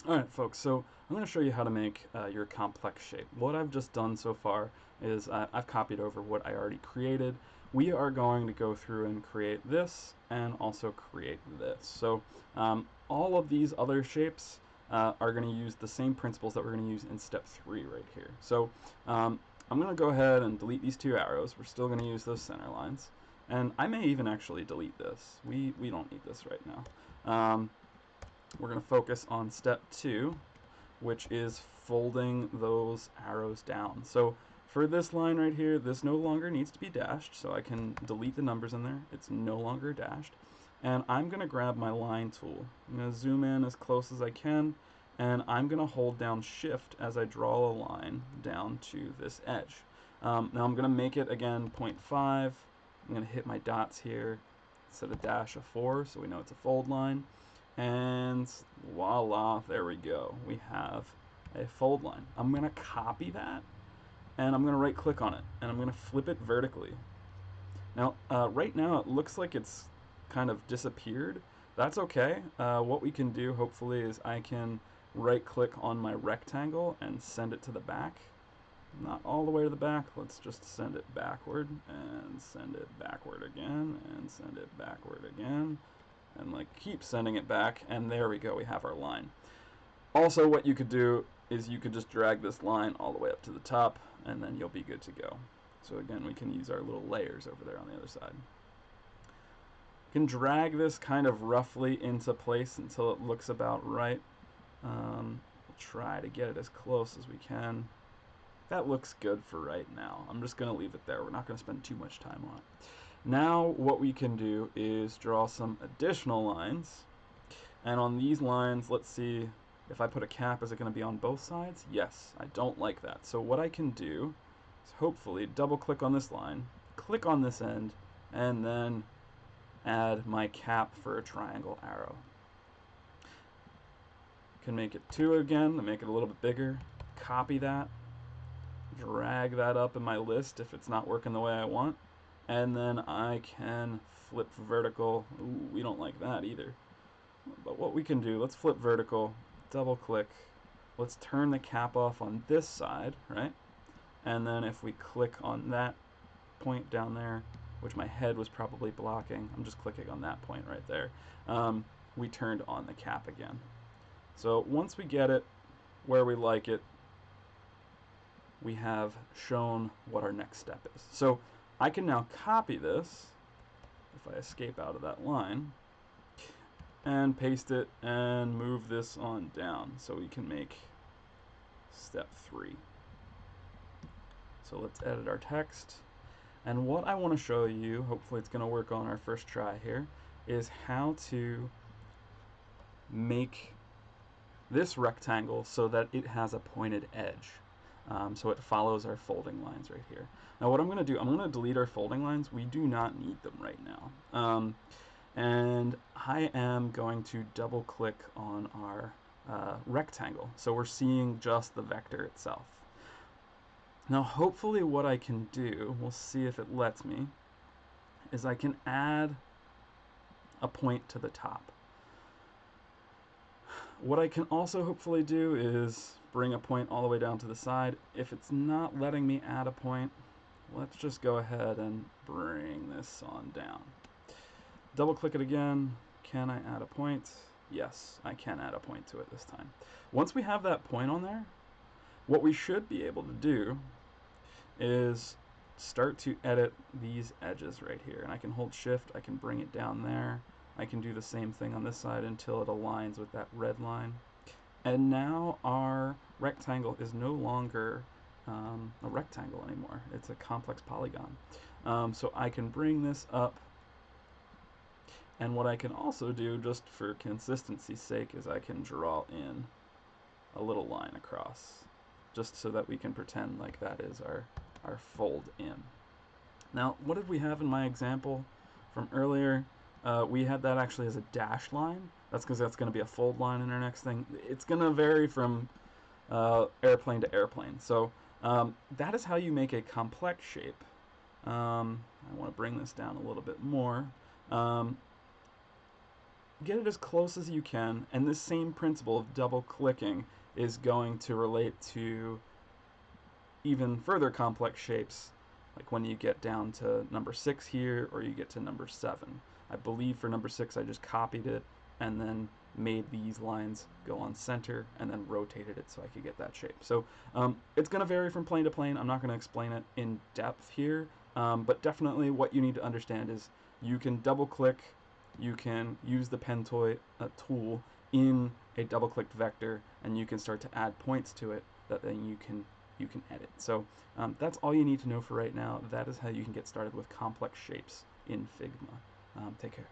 Alright folks, so I'm going to show you how to make your complex shape. What I've just done so far is I've copied over what I already created. We are going to go through and create this and also create this. So all of these other shapes are going to use the same principles that we're going to use in step 3 right here. So I'm going to go ahead and delete these two arrows. We're still going to use those center lines. And I may even actually delete this. We don't need this right now. We're going to focus on step 2, which is folding those arrows down. So for this line right here, this no longer needs to be dashed, so I can delete the numbers in there. It's no longer dashed. And I'm going to grab my line tool. I'm going to zoom in as close as I can, and I'm going to hold down shift as I draw a line down to this edge. Now I'm going to make it again 0.5. I'm going to hit my dots here, set a dash of 4 so we know it's a fold line. And voila, there we go. We have a fold line. I'm going to copy that, and I'm going to right click on it, and I'm going to flip it vertically. Now, right now it looks like it's kind of disappeared. That's okay. What we can do, hopefully, is I can right click on my rectangle and send it to the back. Not all the way to the back. Let's just send it backward, and send it backward again, and send it backward again. And like keep sending it back, and there we go, we have our line. Also, what you could do is you could just drag this line all the way up to the top, and then you'll be good to go. So again, we can use our little layers over there on the other side. You can drag this kind of roughly into place until it looks about right. We'll try to get it as close as we can. That looks good for right now. I'm just going to leave it there. We're not going to spend too much time on it. Now what we can do is draw some additional lines, and on these lines, let's see, if I put a cap, is it going to be on both sides? Yes, I don't like that. So what I can do is hopefully double click on this line, click on this end, and then add my cap for a triangle arrow. Can make it 2 again to make it a little bit bigger, copy that, drag that up in my list if it's not working the way I want. And then I can flip vertical. Ooh, we don't like that either. But what we can do, let's flip vertical, double click. Let's turn the cap off on this side, right? And then if we click on that point down there, which my head was probably blocking, I'm just clicking on that point right there, we turned on the cap again. So once we get it where we like it, we have shown what our next step is. So I can now copy this, if I escape out of that line, and paste it and move this on down so we can make step 3. So let's edit our text. And what I want to show you, hopefully it's going to work on our first try here, is how to make this rectangle so that it has a pointed edge. So it follows our folding lines right here. Now what I'm going to do, I'm going to delete our folding lines. We do not need them right now. And I am going to double click on our rectangle. So we're seeing just the vector itself. Now hopefully what I can do, we'll see if it lets me, is I can add a point to the top. What I can also hopefully do is bring a point all the way down to the side. If it's not letting me add a point, let's just go ahead and bring this on down. Double click it again. Can I add a point? Yes, I can add a point to it this time. Once we have that point on there, what we should be able to do is start to edit these edges right here. And I can hold shift, I can bring it down there. I can do the same thing on this side until it aligns with that red line. And now our rectangle is no longer a rectangle anymore. It's a complex polygon. So I can bring this up. And what I can also do, just for consistency's sake, is I can draw in a little line across, just so that we can pretend like that is our fold in. Now, what did we have in my example from earlier? We had that actually as a dashed line. That's because that's going to be a fold line in our next thing. It's going to vary from airplane to airplane. So that is how you make a complex shape. I want to bring this down a little bit more. get it as close as you can, and this same principle of double clicking is going to relate to even further complex shapes, like when you get down to number 6 here, or you get to number 7. I believe for number 6 I just copied it and then made these lines go on center and then rotated it so I could get that shape. So it's going to vary from plane to plane. I'm not going to explain it in depth here, but definitely what you need to understand is you can double click, you can use the pen tool in a double clicked vector, and you can start to add points to it that then you can edit. So that's all you need to know for right now. That is how you can get started with complex shapes in Figma. Take care.